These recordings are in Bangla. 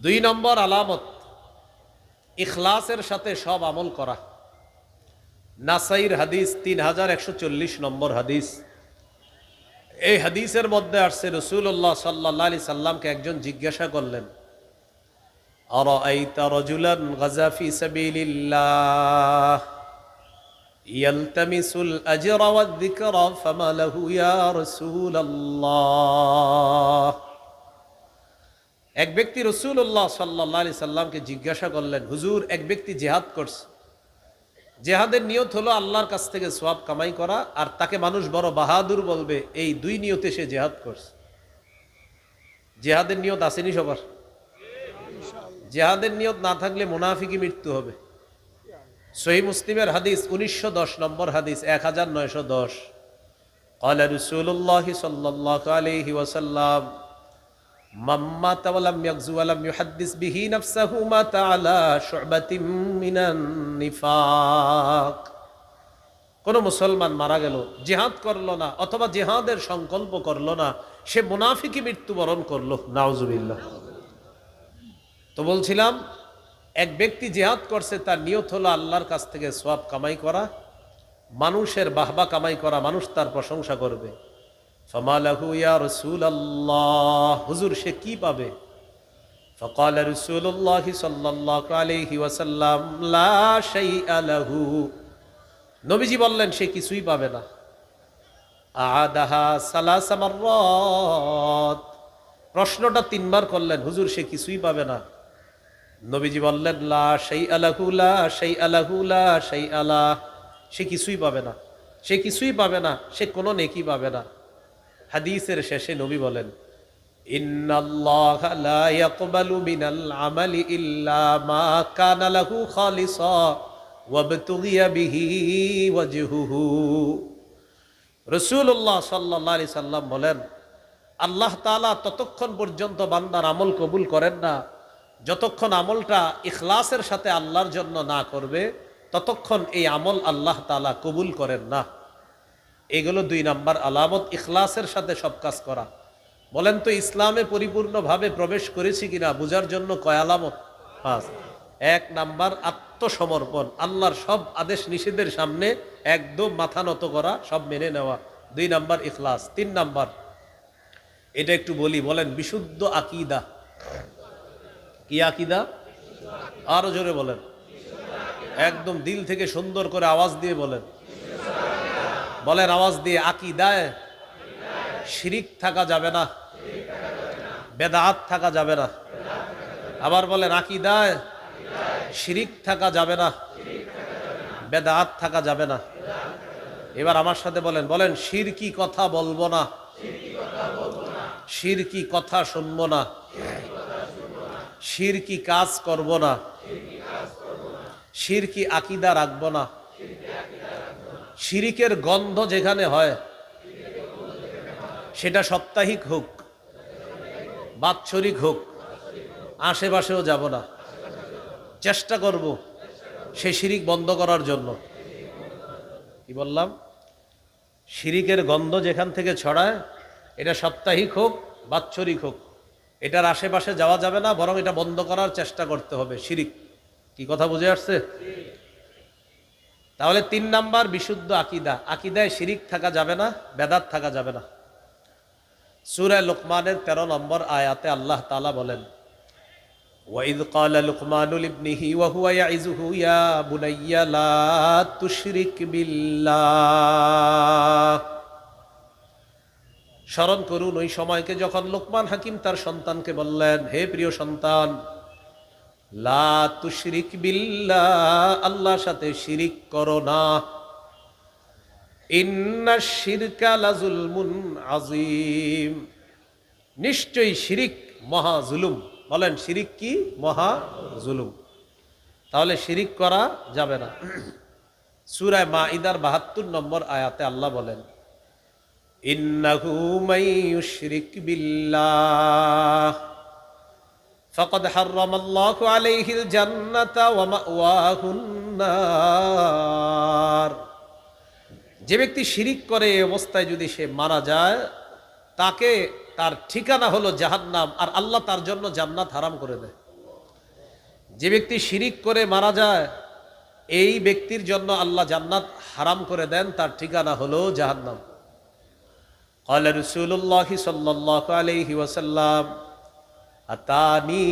দুই নম্বর আলামত ইখলাসের সাথে সব আমল করা। নাসাইর হাদিস 3140 নম্বর হাদিস। এই হাদিসের মধ্যে আসছে রাসূলুল্লাহ সাল্লাল্লাহু আলাইহি সাল্লামকে একজন জিজ্ঞাসা করলেন, আরাআইতা রাজুলান গাজা ফি সাবিলিল্লাহ ইয়ালতামিসুল আজরা ওয়াদ যিকরা ফামা লাহু ইয়া রাসূলুল্লাহ। এক ব্যক্তি রাসূলুল্লাহ সাল্লাল্লাহু আলাইহি সাল্লামকে জিজ্ঞাসা করলেন, হুজুর, এক ব্যক্তি জিহাদ করছে, জেহাদের নিয়ত হলো আল্লাহর কাছ থেকে সওয়াব কামাই করা, আর তাকে মানুষ বড় বাহাদুর বলবে, এই দুই নিয়তে সে জেহাদ করছে। জেহাদের নিয়ত আসেনি সবার? জেহাদের নিয়ত না থাকলে মুনাফিকি মৃত্যু হবে। সহিহ মুসলিমের হাদিস 1910 নম্বর হাদিস 1910। قال رسول الله صلى الله عليه وسلم من مات ولم يغزو ولم يحدث به نفسه مات على شعبة من النفاق। কোন মুসলমান মারা গেল, জিহাদ করলো না অথবা জিহাদের সংকল্প করলো না, সে মুনাফিকি মৃত্যুবরণ করলো। নাউজুবিল্লাহ। তো বলছিলাম, এক ব্যক্তি জিহাদ করছে, তার নিয়ত হলো আল্লাহর কাছ থেকে সওয়াব কামাই করা, মানুষের বাহবা কামাই করা, মানুষ তার প্রশংসা করবে। ফামা লাহু ইয়া রাসূলুল্লাহ, হুজুর সে কি পাবে? ফাকাল রাসূলুল্লাহ সাল্লাল্লাহু আলাইহি ওয়াসাল্লাম লা শাইআ লাহু। নবীজি বললেন সে কিছুই পাবে না। আদাহা সালাসা মাররাত, প্রশ্নটা তিনবার করলেন, হুজুর সে কিছুই পাবে না। নবীজি বললেন লা শাইআ লাহু লা শাইআ লাহু লা শাইআ লাহ, সে কিছুই পাবে না, সে কিছুই পাবে না, সে কোনো নেকি পাবে না। হাদিসের শেষে নবী বলেন, ইন্নাল্লাহা লা ইয়াকবালু মিনাল আমালি ইল্লা মা কানা লাহু খালিসা ওয়াবতুগিয়া বিহি ওয়াজহুহু। রাসূলুল্লাহ সাল্লাল্লাহু আলাইহি সাল্লাম বলেন, আল্লাহ তাআলা ততক্ষণ পর্যন্ত বান্দার আমল কবুল করেন না, যতক্ষণ আমলটা ইখলাসের সাথে আল্লাহর জন্য না করবে, ততক্ষণ এই আমল আল্লাহ তাআলা কবুল করেন না। এগুলো দুই নাম্বার আলামত, ইখলাসের সাথে সব কাজ করা। বলেন তো, ইসলামে পরিপূর্ণভাবে প্রবেশ করেছি কিনা বুঝার জন্য কয় আলামত? 5। এক নাম্বার আত্মসমর্পণ, আল্লাহর সব আদেশ নিষেধের সামনে একদম মাথা নত করা, সব মেনে নেওয়া। 2 নাম্বার ইখলাস। 3 নাম্বার, এটা একটু বলি, বলেন বিশুদ্ধ আকীদা। কি আকীদা? আরো জোরে বলেন, একদম দিল থেকে সুন্দর করে আওয়াজ দিয়ে বলেন, বলেন আওয়াজ দিয়ে, আকীদায় শিরিক থাকা যাবে না, বেদাত থাকা যাবে না। আবার বলেন, আকীদায় শিরিক থাকা যাবে না, বেদাত থাকা যাবে না। এবার আমার সাথে বলেন, বলেন শিরকি কথা বলবো না, শিরকি কথা শুনবো না, শিরকি কাজ করব না, শিরকি আকীদা রাখবো না। শিরিকের গন্ধ যেখানে হয়, সেটা সাপ্তাহিক হোক, বাৎসরিক হোক, আশেপাশেও যাব না, চেষ্টা করব সে শিরিক বন্ধ করার জন্য। কি বললাম? শিরিকের গন্ধ যেখান থেকে ছড়ায়, এটা সাপ্তাহিক হোক, বাৎসরিক হোক, এটার আশেপাশে যাওয়া যাবে না, বরং এটা বন্ধ করার চেষ্টা করতে হবে। শিরিক, কি কথা বুঝে আসছে? তাহলে 3 নাম্বার বিশুদ্ধ আকীদা, আকীদায় শিরিক থাকা যাবে না, বেদাত থাকা যাবে না। সূরা লুকমানের 13 নম্বর আয়াতে আল্লাহ তাআলা বলেন, ওয়াইদ ক্বালা লুকমানু লিবনিহি ওয়া হুয়া ইয়াইযুহু ইয়া বুনাইয়া লা তুশরিক বিল্লাহ। স্মরণ করুন ওই সময়কে যখন লোকমান হাকিম তার সন্তানকে বললেন, হে প্রিয় সন্তান, লা তুশরিক বিল্লাহ, আল্লাহর সাথে শিরিক করো না। ইন্নাশ শিরকা লাযুলমুন আযীম, নিশ্চয়ই শিরিক মহা জুলুম। বলেন শিরিক কি? মহা জুলুম। তাহলে শিরিক করা যাবে না। সূরা মাঈদার ৭২ নম্বর আয়াতে আল্লাহ বলেন, ইন্নাহু মাইয়ুশরিক বিল্লাহ ফাকাদ হাররামাল্লাহু আলাইহিল জান্নাতা ওয়া মাওয়াহুন নার। যে ব্যক্তি শিরিক করে এই অবস্থায় যদি সে মারা যায়, তাকে তার ঠিকানা হলো জাহান্নাম, আর আল্লাহ তার জন্য জান্নাত হারাম করে দেয়। যে ব্যক্তি শিরিক করে মারা যায় এই ব্যক্তির জন্য আল্লাহ জান্নাত হারাম করে দেন, তার ঠিকানা হলো জাহান্নাম। قال رسول الله صلى الله عليه وسلم أتاني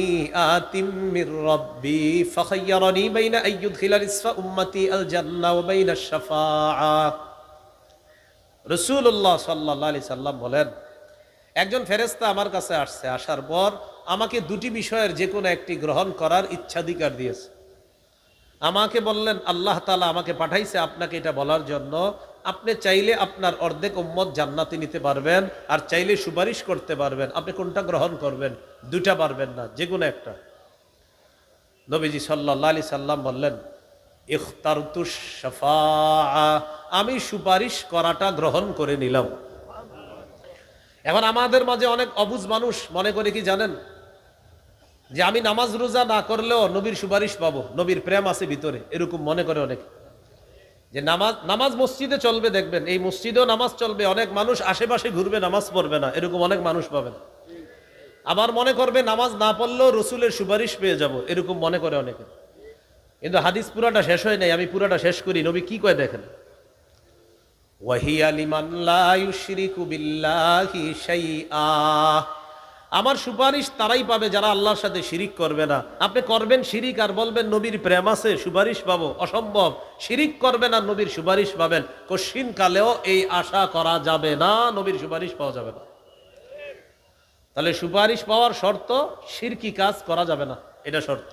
آت من ربي فخيرني بين أن يدخل نصف أمتي الجنة وبين الشفاعة। রাসূলুল্লাহ সাল্লাল্লাহু আলাইহি সাল্লাম বলেন, একজন ফেরেশতা আমার কাছে আসছে, আসার পর আমাকে দুটি বিষয়ের যে কোনো একটি গ্রহণ করার ইচ্ছাধিকার দিয়েছে। আমাকে বললেন, আল্লাহ তাআলা আমাকে পাঠাইছে আপনাকে এটা বলার জন্য, আপনি চাইলে আপনার অর্ধেক উম্মত জান্নাতে নিতে পারবেন, আর চাইলে সুপারিশ করতে পারবেন। আপনি কোনটা গ্রহণ করবেন? দুইটা পারবেন না, যে কোনো একটা। নবীজি সাল্লাল্লাহু আলাইহি সাল্লাম বললেন, ইখতারতুশ শাফাআ, আমি সুপারিশ করাটা গ্রহণ করে নিলাম। এখন আমাদের মাঝে অনেক অবুঝ মানুষ মনে করে কি জানেন, যে আমি নামাজ রোজা না করলেও নবীর সুপারিশ পাবো, নবীর প্রেম আছে ভিতরে, এরকম মনে করে অনেক। যে নামাজ মসজিদে চলবে, দেখবেন এই মসজিদেও নামাজ চলবে, অনেক মানুষ আশেপাশে ঘুরবে, নামাজ পড়বে না, এরকম অনেক মানুষ পাবেন। আবার মনে করবে নামাজ না পড়লেও রসুলের সুপারিশ পেয়ে যাব, এরকম মনে করে অনেকে। কিন্তু হাদিস পুরাটা শেষ হয় নাই, আমি পুরাটা শেষ করি। নবী কি কয় দেখেন, ওয়াহিয়া লিমান লা ইউশরিকু বিল্লাহি শাইআ, আমার সুপারিশ তারাই পাবে যারা আল্লাহর সাথে শিরিক করবে না। আপনি করবেন শিরিক আর বলবেন নবীর প্রেম আছে সুপারিশ পাবো, অসম্ভব। শিরিক করবেন আর নবীর সুপারিশ পাবেন, কশিন কালেও এই আশা করা যাবে না, নবীর সুপারিশ পাওয়া যাবে না। তাহলে সুপারিশ পাওয়ার শর্ত শিরকি কাজ করা যাবে না, এটা শর্ত।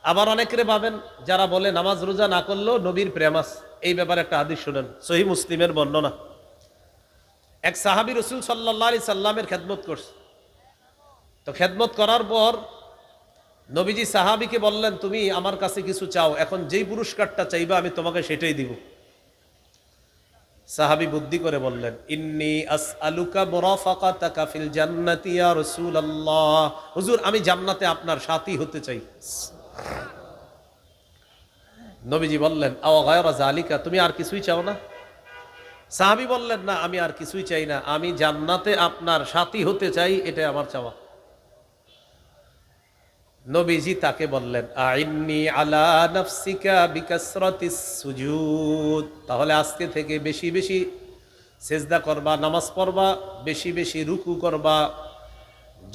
আবার অনেকেরে পাবেন যারা বলে নামাজ রোজা না করলেও নবীর প্রেম আছে। এই ব্যাপারে একটা হাদিস শুনেন, সহিহ মুসলিমের বর্ণনা। এক সাহাবী রাসূল সাল্লাল্লাহু আলাইহি সাল্লামের খেদমত করছে। তো খেদমত করার পর নবীজি সাহাবীকে বললেন, তুমি আমার কাছে কিছু চাও, এখন যেই পুরস্কারটা চাইবা আমি তোমাকে সেটাই দিব। সাহাবী বুদ্ধি করে বললেন, ইন্নী আসআলুকা মুরাফাকাতাকা ফিল জান্নাতি ইয়া রাসূলুল্লাহ, হুজুর আমি জান্নাতে আপনার সাথী হতে চাই। নবীজি বললেন, আও গায়রা যালিকা, তুমি আর কিছুই চাও না? সাহাবী বললেন, না আমি আর কিছুই চাই না, আমি জান্নাতে আপনার সাথী হতে চাই, এটাই আমার চাওয়া। নবীজি তাকে বললেন, আইন্নি আলা নাফসিকা বিকাসরাতিস সুজুদ, তাহলে আজকে থেকে বেশি বেশি সেজদা করবা, নামাজ পড়বা, বেশি বেশি রুকু করবা,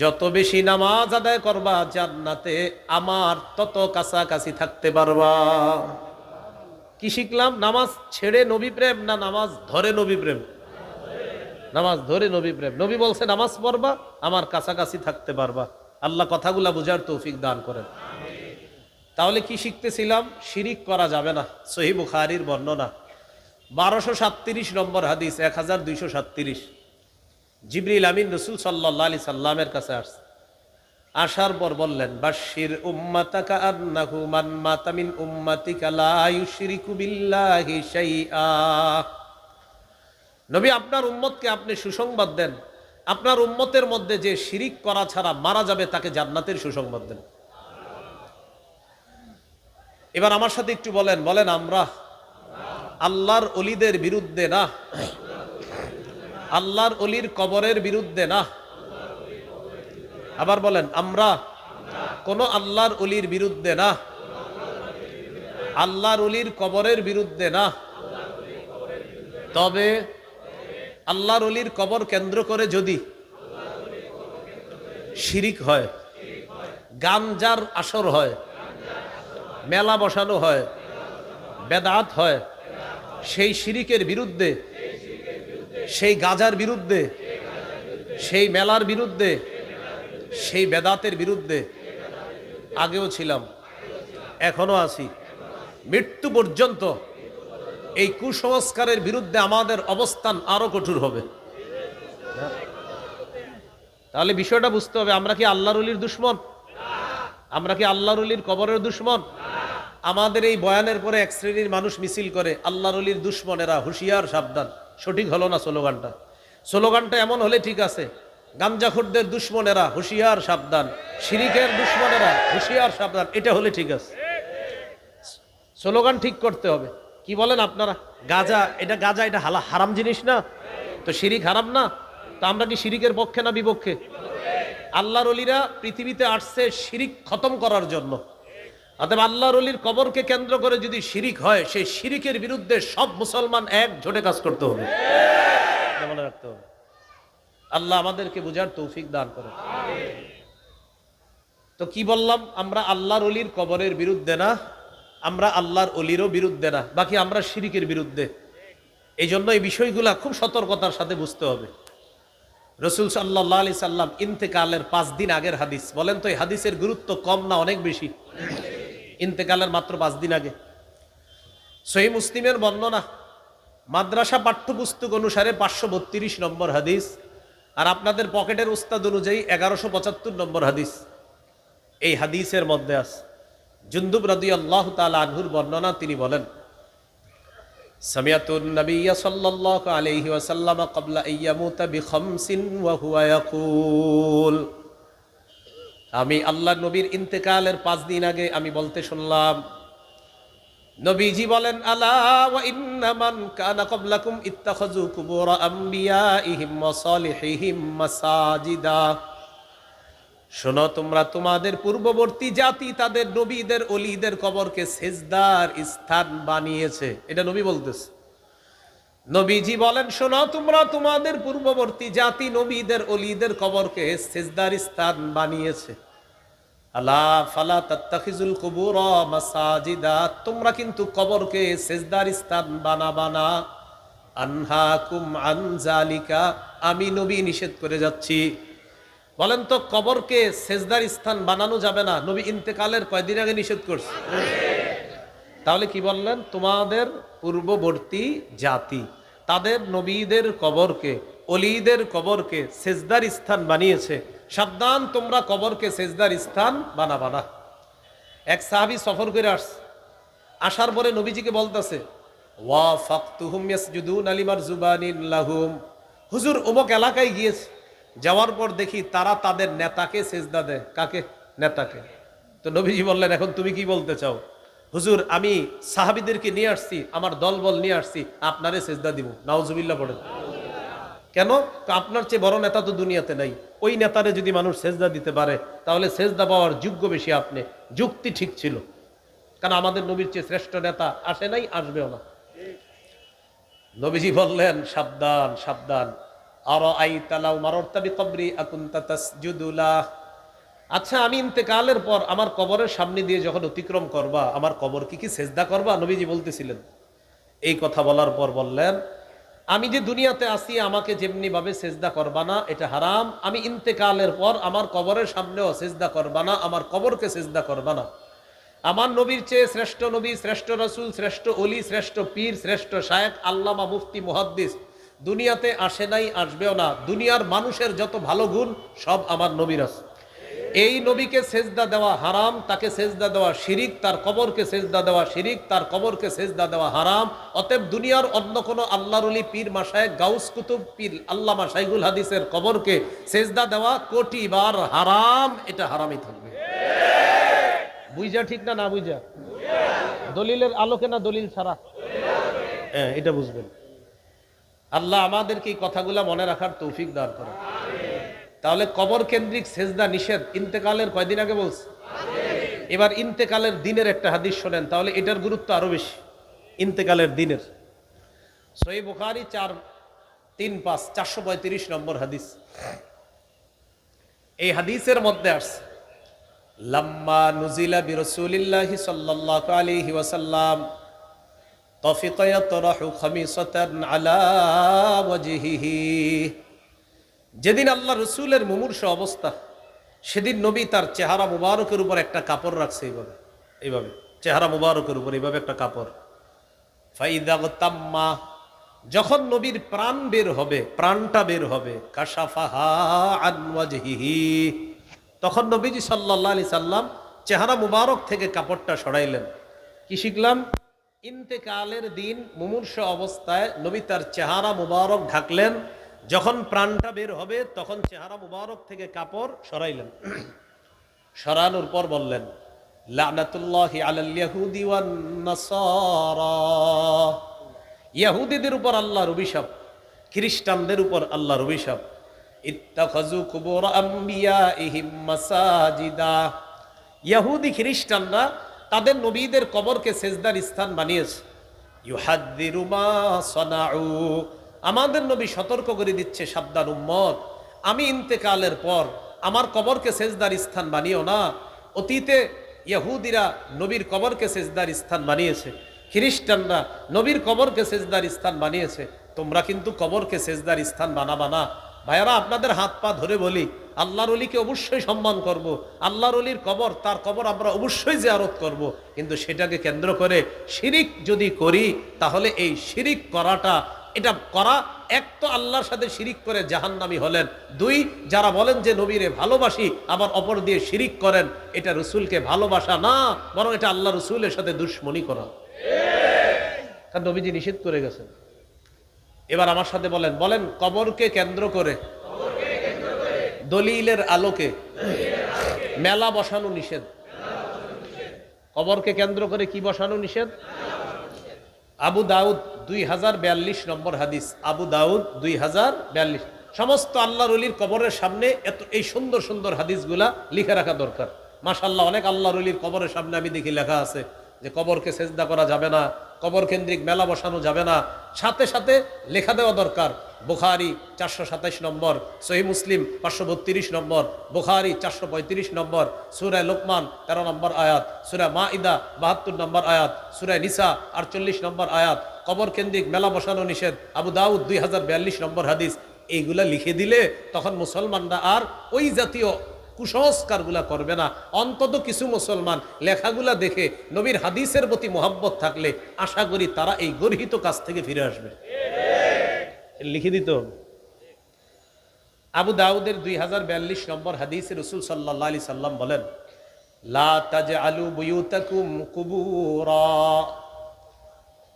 যত বেশি নামাজ আদায় করবা জান্নাতে আমার তত কাছাকাছি থাকতে পারবা। কি শিখলাম? নামাজ ছেড়ে নবী প্রেম না নামাজ ধরে নবী প্রেম? নামাজ ধরে নবী প্রেম। নবী বলছে নামাজ পড়বা, আমার কাছাকাছি থাকতে পারবা। আল্লাহ কথাগুলা বুঝার তৌফিক দান করেন। তাহলে কি শিখতেছিলাম? শিরিক করা যাবে না। সহিহ বুখারীর বর্ণনা 1237 নম্বর হাদিস, 1237। জিবরিল আমিন রাসূল সাল্লাল্লাহু আলাইহি সাল্লামের কাছে আসছে। আসার পর বললেন, বাশশির উম্মাতাকা আন্নাহু মান মাতা মিন উম্মাতিকা লা ইউশরিকু বিল্লাহি শাইআ। নবী আপনার উম্মতকে আপনি সুসংবাদ দেন, আপনার উম্মতের মধ্যে যে শিরিক করা ছাড়া মারা যাবে তাকে জান্নাতের সুসংবাদ দেন। এবার আমার সাথে একটু বলেন, বলেন আমরা আল্লাহর ওলিদের বিরুদ্ধে না, আল্লাহর ওলির কবরের বিরুদ্ধে না। আবার বলেন, আমরা কোন আল্লাহর ওলির বিরুদ্ধে না, আল্লাহর ওলির কবরের বিরুদ্ধে না। তবে আল্লাহর ওলির কবর কেন্দ্র করে যদি শিরিক হয়, গাঞ্জার আসর হয়, মেলা বসানো হয়, বেদাত হয়, সেই শিরিকের বিরুদ্ধে, সেই গাজার বিরুদ্ধে, সেই মেলার বিরুদ্ধে, সেই বেদাতের বিরুদ্ধে আগেও ছিলাম, এখনো আছি, মৃত্যু পর্যন্ত এই কুসংস্কারের বিরুদ্ধে আমাদের অবস্থান আরো কঠোর হবে। তাহলে বিষয়টা বুঝতে হবে, আমরা কি আল্লাহর ওলির দুশমন? আমরা কি আল্লাহর ওলির কবরের দুশমন? আমাদের এই বয়ানের পরে এক শ্রেণীর মানুষ মিছিল করে, আল্লাহর ওলির দুশমনেরা হুঁশিয়ার সাবধান। সঠিক হলো না স্লোগানটা। স্লোগানটা এমন হলে ঠিক আছে, গাঞ্জাখোরদের দুশমনেরা হুঁশিয়ার সাবধান, শিরিকের দুশমনেরা হুঁশিয়ার সাবধান, এটা হলে ঠিক আছে। স্লোগান ঠিক করতে হবে। কি বলেন আপনারা? গাজা এটা হারাম জিনিস না? তো শিরিক হারাম না? তা আমরা কি শিরিকের পক্ষে না বিপক্ষে? আল্লাহর ওলিরা পৃথিবীতে আসছে শিরিক খতম করার জন্য, অতএব আল্লাহর ওলির কবরকে কেন্দ্র করে যদি শিরিক হয়, সেই শিরিকের বিরুদ্ধে সব মুসলমান এক ঝোটে কাজ করতে হবে, মনে রাখতে হবে। আল্লাহ আমাদেরকে বুঝার তৌফিক দান করে। তো কি বললাম, আমরা আল্লাহর ওলির কবরের বিরুদ্ধে না, আমরা আল্লাহর ওলিরও বিরুদ্ধে না, বাকি আমরা শিরিকের বিরুদ্ধে। এই জন্য এই বিষয়গুলা খুব সতর্কতার সাথে বুঝতে হবে। রসুল সাল্লাল্লাহু আলাইহি সাল্লাম ইন্তেকালের 5 দিন আগের হাদিস, বলেন তো এই হাদিসের গুরুত্ব কম না অনেক বেশি? ইন্তেকালের মাত্র 5 দিন আগে সহিহ মুসলিমের বর্ণনা, মাদ্রাসা পাঠ্যপুস্তক অনুসারে 532 নম্বর হাদিস, আর আপনাদের পকেটের উস্তাদ অনুযায়ী 1175 নম্বর হাদিস। এই হাদিসের মধ্যে আছে জুনদুব রাদিয়াল্লাহু তাআলা আনহুর বর্ণনা, তিনি বলেন, সামিআতুন নাবিয়্য সাল্লাল্লাহু আলাইহি ওয়াসাল্লাম ক্বাবলা আইয়ামুতা বিখামসিন ওয়া হুয়া ইয়াকুল, আমি আল্লাহর নবীর ইন্তেকালের 5 দিন আগে আমি বলতে শুনলাম, নবীজি বলেন, আলা ওয়া ইন্না মান কানা ক্বাবলাকুম ইত্তাখাযু কুবুর আমবিয়াইহিম ওয়া সালিহিহিম মাসাজিদা, শোনো তোমরা তোমাদের পূর্ববর্তী জাতি তাদের নবীদের ওলিদের কবরকে সেজদার স্থান বানিয়েছে। এটা নবী বলতেছে। নবীজি বলেন, শোনো তোমরা তোমাদের পূর্ববর্তী জাতি নবীদের ওলিদের কবরকে সেজদার স্থান বানিয়েছে। আলা ফালা তাত্তাখিজুল কুবুর মাসাজিদা, তোমরা কিন্তু কবরকে সেজদার স্থান বানাবা না। আনহাকুম আন যালিকা, আমি নবী নিষেধ করে যাচ্ছি। বলেন তো কবরকে সেজদার স্থান বানানো যাবে না, নবী ইন্তেকালের কয়দিন আগে নিষেধ করছে। তাহলে কি বললেন, তোমাদের পূর্ববর্তী জাতি তাদের নবীদের কবরকে, ওলিদের কবরকে সেজদার স্থান বানিয়েছে, সাবধান তোমরা কবরকে সেজদার স্থান বানাবা না। এক সাহাবী সফর করে আসছে, আসার পরে নবীজিকে বলতেছে, ওয়া ফাকতুহুম ইয়াসজুদুনা লিমারজুবানিন লাহুম, হুজুর অমুক এলাকায় গিয়েছে, যাওয়ার পর দেখি তারা তাদের নেতাকে সেজদা দেয়। কাকে? নেতাকে। তো নবীজি বললেন, এখন তুমি কি বলতে চাও? হুজুর আমি সাহাবীদেরকে নিয়ে আসছি, আমার দলবল নিয়ে আসছি, আপনারে সেজদা দিব। নাউজুবিল্লাহ পড়েন। কেন? আপনার চেয়ে বড় নেতা তো দুনিয়াতে নাই, ওই নেতারে যদি মানুষ সেজদা দিতে পারে তাহলে সেজদা পাওয়ার যোগ্য বেশি আপনি। যুক্তি ঠিক ছিল, কারণ আমাদের নবীর চেয়ে শ্রেষ্ঠ নেতা আসে নাই, আসবেও না। নবীজি বললেন, সাবধান সাবধান, আচ্ছা আমি ইন্তেকালের পর আমার কবরের সামনে দিয়ে যখন অতিক্রম করবা, আমার কবর কি সেজদা করবা? নবীজি বলতেছিলেন। এই কথা বলার পর বললেন, আমি যে দুনিয়াতে আসি আমাকে যেমনি ভাবে সেজদা করবা না, এটা হারাম। আমি ইন্তেকালের পর আমার কবরের সামনেও সেজদা করবা না, আমার কবরকে সেজদা করবা না। আমার নবীর চেয়ে শ্রেষ্ঠ নবী, শ্রেষ্ঠ রাসূল, শ্রেষ্ঠ ওলি, শ্রেষ্ঠ পীর, শ্রেষ্ঠ শায়েখ, আল্লামা, মুফতি, মুহাদ্দিস দুনিয়াতে আসে নাই, আসবেও না। দুনিয়ার মানুষের যত ভালো গুণ সব আমার নবীর আছে। এই নবীকে সেজদা দেওয়া হারাম, তাকে সেজদা দেওয়া শিরিক, তার কবরকে সেজদা দেওয়া শিরিক, তার কবরকে সেজদা দেওয়া হারাম। অতএব দুনিয়ার অন্য কোনো আল্লাহর ওলি, পীর, মাশায়েখ, গাউস, কুতুব, পীর, আল্লামা, শাইখুল হাদিসের কবরকে সেজদা দেওয়া কোটি বার হারাম। এটা হারামই থাকবে। বুঝা ঠিক না? না বুঝা? দলিলের আলোকে না দলিল ছাড়া? হ্যাঁ, এটা বুঝবেন। আল্লাহ আমাদেরকে এই কথাগুলা মনে রাখার তৌফিক দান করে। তাহলে কবর কেন্দ্রিক সেজদা নিষেধ ইন্তেকালের কয়দিন আগে বলছে। এবার ইন্তেকালের দিনের একটা হাদিস শোনেন, তাহলে এটার গুরুত্ব আরো বেশি। ইন্তেকালের দিনের সহিহ বুখারী 435 নম্বর হাদিস। এই হাদিসের মধ্যে আসছে, লাম্মা নুজিলা বিরাসূলিল্লাহি সাল্লাল্লাহু আলাইহি ওয়াসাল্লাম তাফিকা ইয়াতরাহু খামিসাতান আলা ওয়াজহিহি, যেদিন আল্লাহ রসুলের মুমূর্ষ অবস্থা, সেদিন নবী তার চেহারা মুবারকের উপর একটা কাপড় রাখছে। এইভাবে এইভাবে চেহারা মুবারকের উপর এইভাবে একটা কাপড়। ফাইদা তাম্মা, যখন নবীর প্রাণ বের হবে, প্রাণটা বের হবে, কাশাফাহা আন ওয়াজহিহি, তখন নবীজি সাল্লাল্লাহু আলাইহি সাল্লাম চেহারা মুবারক থেকে কাপড়টা সরাইলেন। কি শিখলাম? ইন্তেকালের দিন মুমূর্ষ অবস্থায় নবী তার চেহারা মুবারক ঢাকলেন, যখন প্রাণটা বের হবে তখন চেহারা মুবারক থেকে কাপড় সরাইলেন। সরানোর পর বললেন, লানাতুল্লাহি আলাল ইয়াহুদি ওয়ান নাসারা, ইহুদিদের উপর আল্লাহর অভিশাপ, খ্রিস্টানদের উপর আল্লাহর অভিশাপ। ইত্তাখাযু কুবুর আমবিয়াইহিম মাসাজিদা, ইহুদি খ্রিস্টানরা তাদের নবীদের কবরকে সেজদার স্থান বানিয়েছে। ইউহাদ্দিরু মা সানাউ, আমাদের নবী সতর্ক করে দিচ্ছে, সাবধান উম্মত, আমি ইন্তেকালের পর আমার কবরকে সেজদার স্থান বানিও না। অতীতে ইহুদিরা নবীর কবরকে সেজদার স্থান বানিয়েছে, খ্রিস্টানরা নবীর কবরকে সেজদার স্থান বানিয়েছে, তোমরা কিন্তু কবরকে সেজদার স্থান বানাবা না। ভাইয়ারা, আপনাদের হাত পা ধরে বলি, আল্লাহর ওলিকে অবশ্যই সম্মান করব, আল্লাহর ওলির কবর, তার কবর আমরা অবশ্যই জিয়ারত করব, কিন্তু সেটাকে কেন্দ্র করে শিরিক যদি করি, তাহলে এই শিরিক করাটা, এটা করা, এক তো আল্লাহর সাথে শিরিক করে জাহান্নামী হলেন, দুই যারা বলেন যে নবীরে ভালোবাসি আবার অপর দিয়ে শিরিক করেন, এটা রসুলকে ভালোবাসা না, বরং এটা আল্লাহ রসুলের সাথে দুশ্মনী করা। কারণ নবীজি নিষেধ করে গেছেন। এবার আমার সাথে বলেন, বলেন কবরকে কেন্দ্র করে দলিলের আলোকে মেলা বসানো নিষেধ। কবরকে কেন্দ্র করে কি বসানো নিষেধ? আবু দাউদ 2042 নম্বর হাদিস, আবু দাউদ 2042। সমস্ত আল্লাহর ওলির কবরের সামনে এত এই সুন্দর সুন্দর হাদিসগুলা লিখে রাখা দরকার। মাশাআল্লাহ, অনেক আল্লাহর ওলির কবরের সামনে আমি দেখি লেখা আছে যে কবরকে সেজদা করা যাবে না, কবর কেন্দ্রিক মেলা বসানো যাবে না। সাথে সাথে লেখা দেওয়া দরকার, বুখারী 427 নম্বর, সহিহ মুসলিম 532 নম্বর, বুখারী 435 নম্বর, সূরা লোকমান 13 নম্বর আয়াত, সূরা মাইদা 72 নম্বর আয়াত, সূরা নিসা 48 নম্বর আয়াত, কবর কেন্দ্রিক মেলা বসানো নিষেধ, আবু দাউদ 2042 নম্বর হাদিস। এইগুলা লিখে দিলে তখন মুসলমানরা আর ওই জাতীয় কুসংস্কারগুলা করবে না। অন্তত কিছু মুসলমান লেখাগুলা দেখে নবীর হাদিসের প্রতি মোহাব্বত থাকলে আশা করি তারা এই গর্হিত কাজ থেকে ফিরে আসবে। লিখে দিত। আবু দাউদের 2042 নম্বর হাদিসে রাসূল সাল্লাল্লাহু আলাইহি সাল্লাম বলেন, লা তাজআলু বুয়ুতাকুম কুবুরা,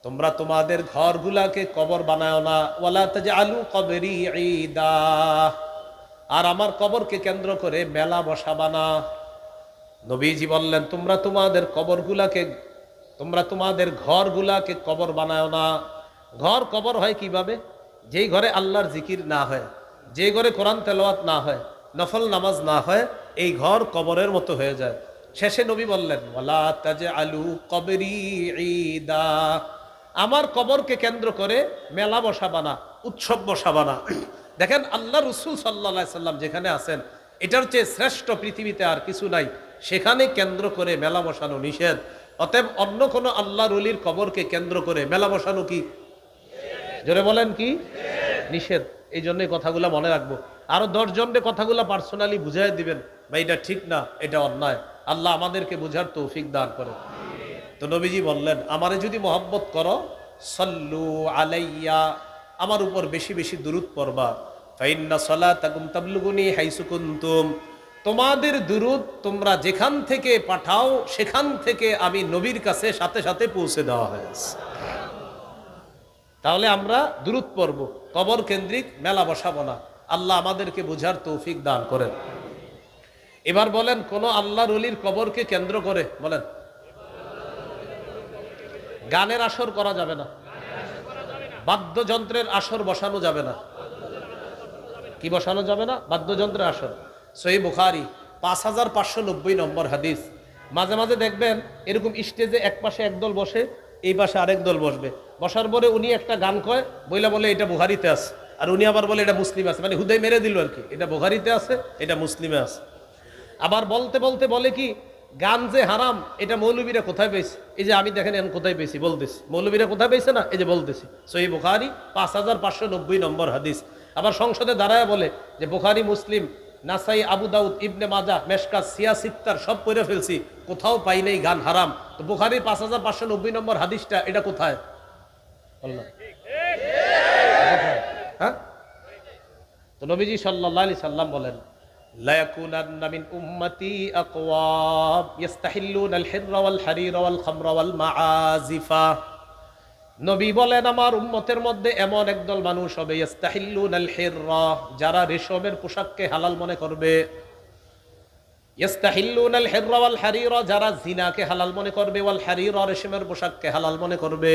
তোমরা তোমাদের ঘরগুলাকে কবর বানাও না। ওয়ালা তাজআলু কবরি ঈদা, আর আমার কবরকে কেন্দ্র করে মেলা বসাবা না। নবীজি বললেন, তোমরা তোমাদের কবরগুলাকে, তোমরা তোমাদের ঘরগুলাকে কবর বানাও না। ঘর কবর হয় কিভাবে? যেই ঘরে আল্লাহর জিকির না হয়, যে ঘরে কোরআন তেলাওয়াত না হয়, নফল নামাজ না হয়, এই ঘর কবরের মতো হয়ে যায়। শেষে নবী বললেন, ওয়ালা তাজআলু কবরি ঈদা, আমার কবরকে কেন্দ্র করে মেলা বসাবা না, উৎসব বসাবা না। দেখেন, আল্লাহ রসুল সাল্লাল্লাহু আলাইহি সাল্লাম যেখানে আছেন, এটার চেয়ে শ্রেষ্ঠ পৃথিবীতে আর কিছু নাই, সেখানে কেন্দ্র করে মেলা বসানো নিষেধ। অতএব অন্য কোনো আল্লাহর ওলির কবরকে কেন্দ্র করে মেলা বসানো কি? জোরে বলেন, কি? নিষেধ। এই জন্যই কথাগুলো মনে রাখবো। আরো 10 জনকে কথাগুলো পার্সোনালি বুঝাই দিবেন, ভাই এটা ঠিক না, এটা অন্যায়। আল্লাহ আমাদেরকে বুঝার তৌফিক দান করে। তো নবীজি বললেন, আমারে যদি মহব্বত করো, সাল্লু আলাইয়া, আমার উপর বেশি বেশি দুরূদ পড়বা। ফাইন্না সালাতাকুম তাবলুগুনি হাইসু কুনতুম, তোমাদের দুরূদ তোমরা যেখান থেকে পাঠাও সেখান থেকে আমি নবীর কাছে সাথে সাথে পৌঁছে দেওয়া হয়েছে। তাহলে আমরা দুরূদ পড়ব, কবর কেন্দ্রিক মেলা বসাবো না। আল্লাহ আমাদেরকে বুঝার তৌফিক দান করেন। এবার বলেন, কোন আল্লাহর ওলির কবরকে কেন্দ্র করে বলেন গানের আসর করা যাবে না, বাদ্যযন্ত্রের আসর বসানো যাবে না। কি বসানো যাবে না? বাদ্যযন্ত্রের আসর। সহিহ বুখারী 5590 নম্বর হাদিস। মাঝে মাঝে দেখবেন এরকম স্টেজে এক পাশে একদল বসে, এই পাশে আরেক দল বসবে, বসার পরে উনি একটা গান কয়, বইলা বলে এটা বুখারীতে আছে, আর উনি আবার বলে এটা মুসলিমে আছে, মানে হুদাই মেরে দিল আর কি, এটা বুখারীতে আছে, এটা মুসলিমে আছে। আবার বলতে বলতে বলে কি, গান যে হারাম, এটা মৌলবীরা কোথায় পেয়েছে? এই যে আমি দেখেন এখন কোথায় পেয়েছি বলতেছি, মৌলবীরা কোথায় পেয়েছে না, এই যে বলতেছি। সহিহ বুখারী 5590 নম্বর হাদিস। আবার সংসদে দাঁড়ায় বলে যে বুখারী, মুসলিম, নাসাই, আবু দাউদ, ইবনে মাজাহ, মেশকাত, সিয়াসিত্তার সব পড়ে ফেলছি, কোথাও পাই নাই গান হারাম। তো বুখারীর 5590 নম্বর হাদিসটা এটা কোথায়? হ্যাঁ, তো নবীজি সাল্লাল্লাহু আলাইহি সাল্লাম বলেন, লা ইয়াকুনান্না মিন উম্মতি আকওয়াম ইস্তাহিল্লুনাল হিররা ওয়াল হারিরা ওয়াল খামরা ওয়াল মাআজিফা। নবী বলেন, আমার উম্মতের মধ্যে এমন একদল মানুষ হবে, ইস্তাহিল্লুনাল হিররা, যারা রেশমের পোশাককে হালাল মনে করবে, ইস্তাহিল্লুনাল হিররা ওয়াল হারিরা, যারা জিনাকে হালাল মনে করবে, ওয়াল হারিরা, রেশমের পোশাককে হালাল মনে করবে,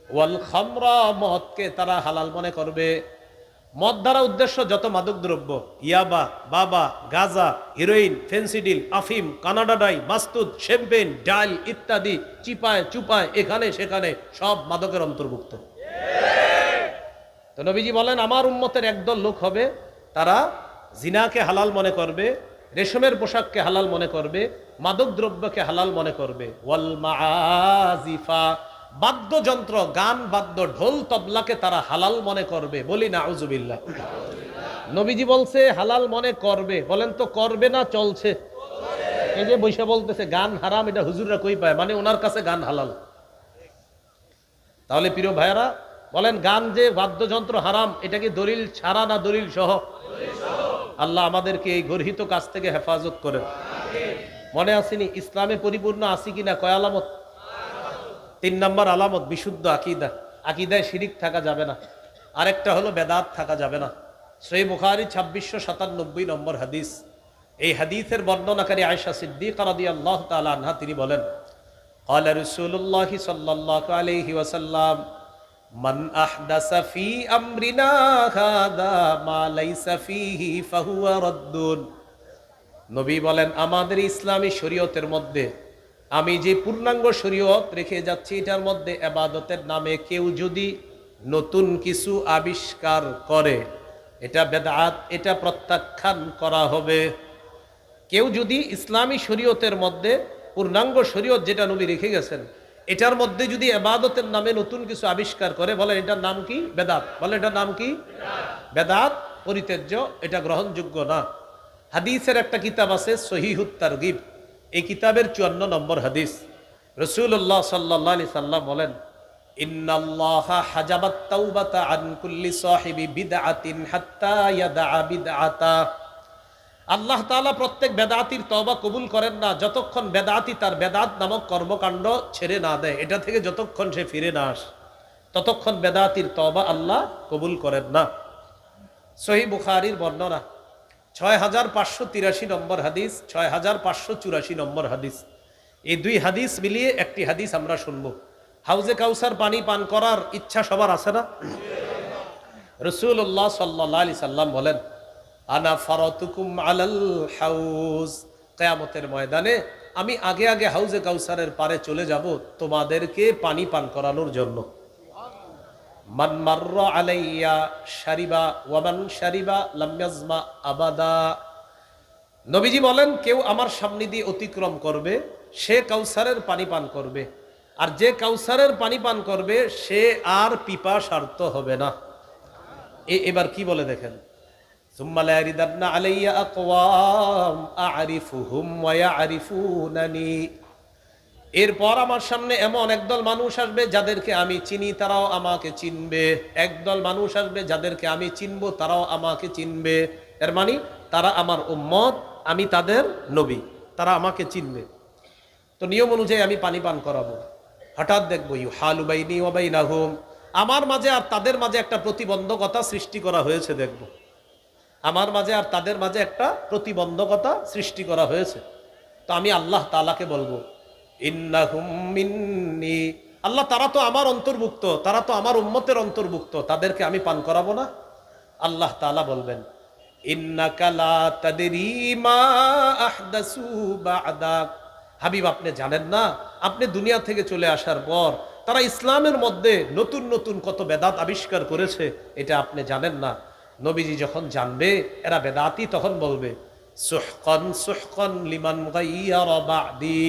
ওয়াল খামরা, মদকে তারা হালাল মনে করবে, মদ দ্বারা উদ্দেশ্য যত মাদক দ্রব্য, ইয়াবা, বাবা, গাঁজা, হিরোইন, ফেন্সিডিল, আফিম, কানাডাডাই, মাস্তুদ, শ্যাম্পেন, ডাল ইত্যাদি চিপায় চুপায় এখানে সেখানে সব মাদকের অন্তর্ভুক্ত। তো নবীজি বলেন আমার উম্মতের একদল লোক হবে, তারা জিনাকে হালাল মনে করবে, রেশমের পোশাককে হালাল মনে করবে, মাদক দ্রব্যকে হালাল মনে করবে, ওয়াল মাআজিফা, বাদ্যযন্ত্র, গান বাদ্য, ঢোল তবলাকে তারা হালাল মনে করবে। বলি নাউজুবিল্লাহ। নবীজি বলছে হালাল মনে করবে, বলেন তো করবে না চলছে? এই যে বৈশা বলতেছে গান হারাম, এটা হুজুররা কই পায়, মানে ওনার কাছে গান হালাল। তাহলে প্রিয় ভাইয়ারা বলেন, গান যে বাদ্যযন্ত্র হারাম, এটা কি দলিল ছাড়া না দলিল সহ? আল্লাহ আমাদেরকে এই গর্হিত কাজ থেকে হেফাজত করেন। মনে আসেনি ইসলামে পরিপূর্ণ আসি কিনা? কয় আলামত? 3 নম্বর আলামত বিশুদ্ধ আকীদা। আকীদায় শিরিক থাকা যাবে না। আরেকটা হলো বেদাত থাকা যাবে না। সহিহ বুখারী 2697 নম্বর হাদিস। এই হাদিসের বর্ণনাকারী আয়েশা সিদ্দিকা রাদিয়াল্লাহু তাআলা আনহা তিনি বলেন, ক্বালা রাসূলুল্লাহ সাল্লাল্লাহু আলাইহি ওয়াসাল্লাম, মান আহদাসা ফি আমরিনা হাযা মা লাইসা ফীহি ফাহুয়া রাদ্দুন। নবী বলেন আমাদের ইসলামী শরীয়তের মধ্যে আমি যে পূর্ণাঙ্গ শরীয়ত রেখে যাচ্ছি, এটার মধ্যে ইবাদতের নামে কেউ যদি নতুন কিছু আবিষ্কার করে, এটা বেদআত, এটা প্রত্যাখ্যান করা হবে। কেউ যদি ইসলামী শরীয়তের মধ্যে পূর্ণাঙ্গ শরীয়ত যেটা নবী রেখে গেছেন, এটার মধ্যে যদি ইবাদতের নামে নতুন কিছু আবিষ্কার করে, বলেন এটার নাম কি? বেদাত। বলেন এটার নাম কি? বেদাত, পরিত্যাজ্য, এটা গ্রহণযোগ্য না। হাদিসের একটা কিতাব আছে সহিহুত তারগিব, এই কিতাবের 54 নম্বর হাদিস। রাসূলুল্লাহ সাল্লাল্লাহু আলাইহি সাল্লাম বলেন, ইন্নাল্লাহা হাজাবাত তাওবাতা আন কুল্লি সাহিবি বিদআতিন হাত্তা ইয়াদআ বিদআতা। আল্লাহ তাআলা প্রত্যেক বেদাতির তওবা কবুল করেন না যতক্ষণ বেদাতি তার বেদাত নামক কর্মকাণ্ড ছেড়ে না দেয়। এটা থেকে যতক্ষণ সে ফিরে না আসে ততক্ষণ বেদাতির তওবা আল্লাহ কবুল করেন না। সহিহ বুখারীর বর্ণনা 6583 নম্বর হাদিস, 6584 নম্বর হাদিস। এই দুই হাদিস মিলিয়ে একটি হাদিস আমরা শুনবো। হাউজে কাউসার পানি পান করার ইচ্ছা সবার আছে না? রাসূলুল্লাহ সাল্লাল্লাহু আলাইহি সাল্লাম বলেন, আনা ফারাতুকুম আলাল হাউজ, কিয়ামতের ময়দানে আমি আগে আগে হাউজে কাউসারের পারে চলে যাব তোমাদেরকে পানি পান করানোর জন্য। মান মাররা আলাইয়া শারিবা ওয়া মান শারিবা লাম ইয়াজমা আবাদা। নবীজি বলেন কেউ আমার সামনে দিয়ে অতিক্রম করবে, সে কাউসারের পানি পান করবে, আর যে কাউসারের পানি পান করবে সে আর পিপাসার্ত হবে না। এবার কি বলে দেখেন, সুম্মা লা ইয়ারিদান্না আলাইয়া আকওয়াম আ'রিফুহুম ওয়া ইয়া'রিফুনানি। এরপর আমার সামনে এমন একদল মানুষ আসবে যাদেরকে আমি চিনি, তারাও আমাকে চিনবে। একদল মানুষ আসবে যাদেরকে আমি চিনব, তারাও আমাকে চিনবে। এর মানে তারা আমার উম্মত, আমি তাদের নবী, তারা আমাকে চিনবে। তো নিয়ম অনুযায়ী আমি পানি পান করাবো। হঠাৎ দেখবো ইউহালু বাইনি ওয়া বাইনাহুম, আমার মাঝে আর তাদের মাঝে একটা প্রতিবন্ধকতা সৃষ্টি করা হয়েছে। দেখবো আমার মাঝে আর তাদের মাঝে একটা প্রতিবন্ধকতা সৃষ্টি করা হয়েছে। তো আমি আল্লাহ তাআলাকে বলবো, ইন্নাহুম মিন্নি, আল্লাহ তারা তো আমার অন্তর্ভুক্ত, তারা তো আমার উম্মতের অন্তর্ভুক্ত, তাদেরকে আমি পান করাবো না? আল্লাহ তাআলা বলবেন, ইন্নাকা লা তাদরি মা আহদাসু বা'দাক। হাবিব আপনি জানেন না, আপনি দুনিয়া থেকে চলে আসার পর তারা ইসলামের মধ্যে নতুন নতুন কত বেদাত আবিষ্কার করেছে, এটা আপনি জানেন না। নবীজি যখন জানবে এরা বেদাতি, তখন বলবে সুহকান সুহকান লিমান গায়্যারা বা'দি।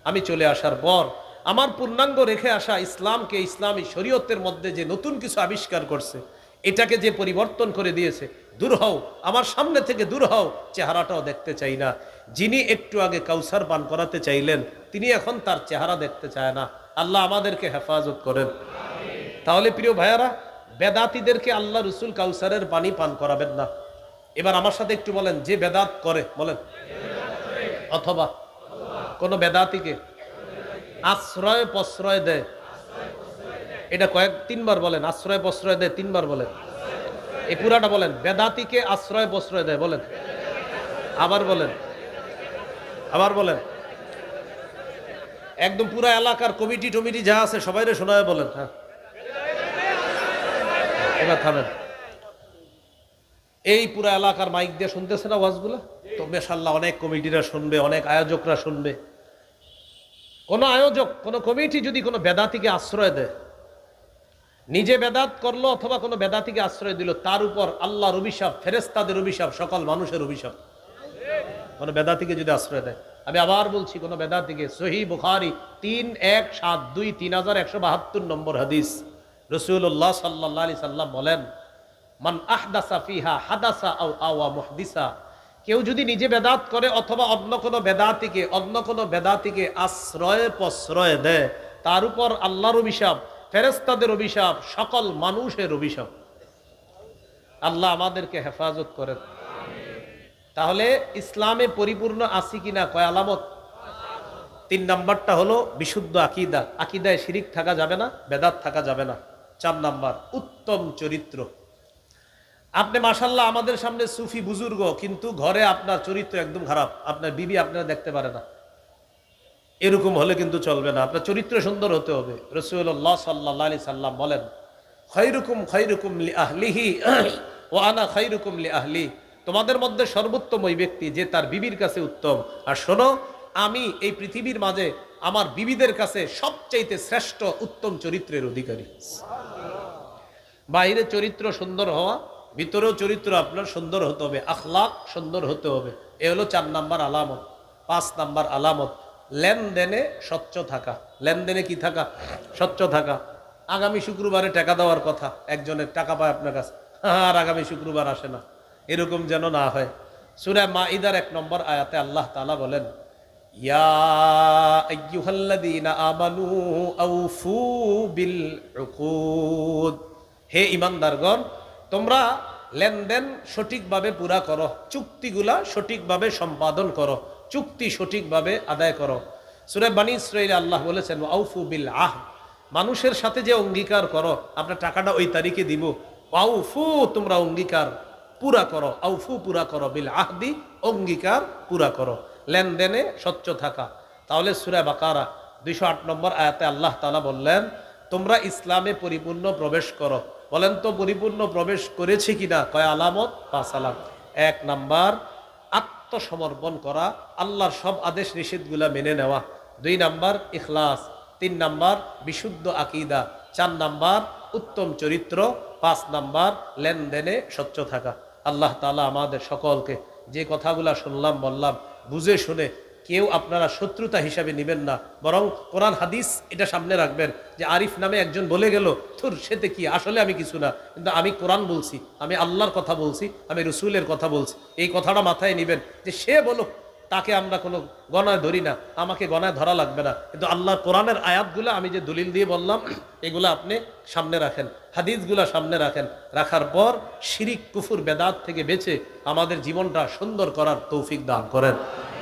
আমি চলে আসার পর আমার পূর্ণাঙ্গ রেখে আসা ইসলামকে, ইসলামী শরীয়তের মধ্যে যে নতুন কিছু আবিষ্কার করছে, এটাকে যে পরিবর্তন করে দিয়েছে, দূর হও আমার সামনে থেকে, দূর হও, চেহারাটাও দেখতে চাই না। যিনি একটু আগে কাউসার পান করাতে চাইলেন, তিনি এখন তার চেহারা দেখতে চায় না। আল্লাহ আমাদেরকে হেফাজত করেন। তাহলে প্রিয় ভাইয়ারা, বেদাতীদেরকে আল্লাহ রসুল কাউসারের পানি পান করাবেন না। এবার আমার সাথে একটু বলেন, যে বেদাত করে, বলেন, অথবা কোন বেদাতীকে আশ্রয় প্রশ্রয় দেয়, এটা তিনবার বলেন, আশ্রয় প্রশ্রয় দেয়, তিনবার বলেন, এই পুরাটা বলেন। বেদাতীকে আশ্রয় প্রশ্রয় দেয়, বলেন, আবার বলেন, আবার বলেন। একদম পুরা এলাকার কমিটি টমিটি যা আছে সবাইরে শোনায় বলেন। হ্যাঁ, এবার থামেন। এই পুরো এলাকার মাইক দিয়ে শুনতেছে না ওয়াজগুলো? তো মাশাআল্লাহ অনেক কমিটিরা শুনবে, অনেক আয়োজকরা শুনবে। কোন আয়োজক, কোন কমিটি যদি কোনো বেদাতিকে আশ্রয় দেয়, নিজে বেদাত করলো অথবা কোনো বেদাতিকে আশ্রয় দিল, তার উপর আল্লাহর অভিশাপ, ফেরেশতাদের অভিশাপ, সকল মানুষের অভিশাপ। কোনো বেদাতিকে যদি আশ্রয় দেয়, আমি আবার বলছি, কোনো বেদাতিকে, সহিহ বুখারী 3172 3172 নম্বর হাদিস, রাসূলুল্লাহ সাল্লাল্লাহু আলাইহি সাল্লাম বলেন, মান আহদাসা ফিহা হাদাসা আও আওয়া মুহদিসা, কেউ যদি নিজে বেদাত করে অথবা অন্য কোনো বেদাতিকে আশ্রয় প্রশ্রয় দেয়, তার উপর আল্লাহর অভিশাপ, ফেরেশতাদের অভিশাপ, সকল মানুষের অভিশাপ। আল্লাহ আমাদেরকে হেফাজত করেন। তাহলে ইসলামে পরিপূর্ণ আছি কিনা কয় আলামত? 3 নাম্বারটা হলো বিশুদ্ধ আকীদা, আকীদায় শিরিক থাকা যাবে না, বেদাত থাকা যাবে না। 4 নাম্বার উত্তম চরিত্র। আপনি মাশাআল্লাহ আমাদের সামনে সুফি বুজুর্গ, কিন্তু ঘরে আপনার চরিত্র একদম খারাপ, আপনার বিবি আপনারা দেখতে পারে না, এরকম হলে কিন্তু চলবে না। আপনার চরিত্র সুন্দর হতে হবে। রাসূলুল্লাহ সাল্লাল্লাহু আলাইহি সাল্লাম বলেন, খায়রুকুম লি আহলিহি ওয়া আনা খায়রুকুম লি আহলি, তোমাদের মধ্যে সর্বোত্তম ওই ব্যক্তি যে তার বিবির কাছে উত্তম। আর শোনো, আমি এই পৃথিবীর মাঝে আমার বিবিদের কাছে সবচাইতে শ্রেষ্ঠ উত্তম চরিত্রের অধিকারী। বাইরে চরিত্র সুন্দর হওয়া, ভিতরেও চরিত্র আপনার সুন্দর হতে হবে, আখলাক সুন্দর হতে হবে। এ হলো 4 নাম্বার আলামত। 5 নাম্বার আলামত, লেনদেনে স্বচ্ছ থাকা। লেনদেনে কি থাকা? স্বচ্ছ থাকা। আগামী শুক্রবারে টাকা দেওয়ার কথা, একজনের টাকা পায় আপনার কাছে, আর আগামী শুক্রবার আসে না, এরকম যেন না হয়। সূরা মাইদার 1 নম্বর আয়াতে আল্লাহ তাআলা বলেন, ইয়া আইয়ুহাল্লাযীনা আমানু আউফু বিল উকুদ, হে ঈমানদারগণ, তোমরা লেনদেন সঠিকভাবে পুরা করো, চুক্তিগুলা সঠিকভাবে সম্পাদন করো, চুক্তি সঠিকভাবে আদায় করো। সূরা বনী ইসরাঈলে আল্লাহ বলেছেন, আউফু বিল আহদ, মানুষের সাথে যে অঙ্গীকার করো, আপনার টাকাটা ওই তারিখে দিব, আউফু, তোমরা অঙ্গীকার পুরা করো, আউফু পুরা করো, বিল আহদি, অঙ্গীকার পুরা করো, লেনদেনে স্বচ্ছ থাকা। তাহলে সূরা বাকারা 208 নম্বর আয়াতে আল্লাহ তাআলা বললেন, তোমরা ইসলামে পরিপূর্ণ প্রবেশ করো। বলেন তো পরিপূর্ণ প্রবেশ করেছি কিনা? কয় আলামত? 5 আলামত। 1 নাম্বার আত্মসমর্পণ করা, আল্লাহর সব আদেশ নিষেধগুলা মেনে নেওয়া। 2 নাম্বার ইখলাস। 3 নাম্বার বিশুদ্ধ আকীদা। 4 নাম্বার উত্তম চরিত্র। 5 নাম্বার লেনদেনে স্বচ্ছ থাকা। আল্লাহ তাআলা আমাদের সকলকে যে কথাগুলা শুনলাম বললাম, বুঝে শুনে কেউ আপনারা শত্রুতা হিসাবে নেবেন না, বরং কোরআন হাদিস এটা সামনে রাখবেন যে আরিফ নামে একজন বলে গেল, থুর সেতে কি, আসলে আমি কিছু না, কিন্তু আমি কোরআন বলছি, আমি আল্লাহর কথা বলছি, আমি রসুলের কথা বলছি। এই কথাটা মাথায় নেবেন যে সে বলো, তাকে আমরা কোনো গণায় ধরি না, আমাকে গণায় ধরা লাগবে না, কিন্তু আল্লাহর কোরআনের আয়াতগুলো আমি যে দলিল দিয়ে বললাম, এগুলো আপনি সামনে রাখেন, হাদিসগুলো সামনে রাখেন। রাখার পর শিরিক কুফুর বেদাত থেকে বেঁচে আমাদের জীবনটা সুন্দর করার তৌফিক দান করেন।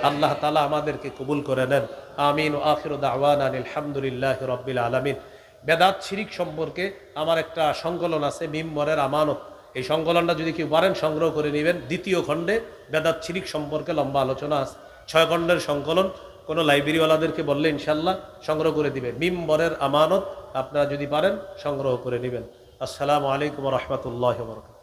আল্লাহ তাআলা আমাদেরকে কবুল করে নেন। আমিন। ও আখিরু দাওয়ানা আলহামদুলিল্লাহি রাব্বিল আলামিন। বেদাত শিরিক সম্পর্কে আমার একটা সংকলন আছে, মিম্বরের আমানত। এই সংকলনটা যদি কেউ পারেন সংগ্রহ করে নেবেন। 2য় খণ্ডে বেদাত শিরিক সম্পর্কে লম্বা আলোচনা আছে। 6 খণ্ডের সংকলন। কোনো লাইব্রেরিওয়ালাদেরকে বললে ইনশাল্লাহ সংগ্রহ করে দিবেন। মিম্বরের আমানত আপনারা যদি পারেন সংগ্রহ করে নেবেন। আসসালামু আলাইকুম ওয়া রাহমাতুল্লাহি ওয়া বারাকাতুহু।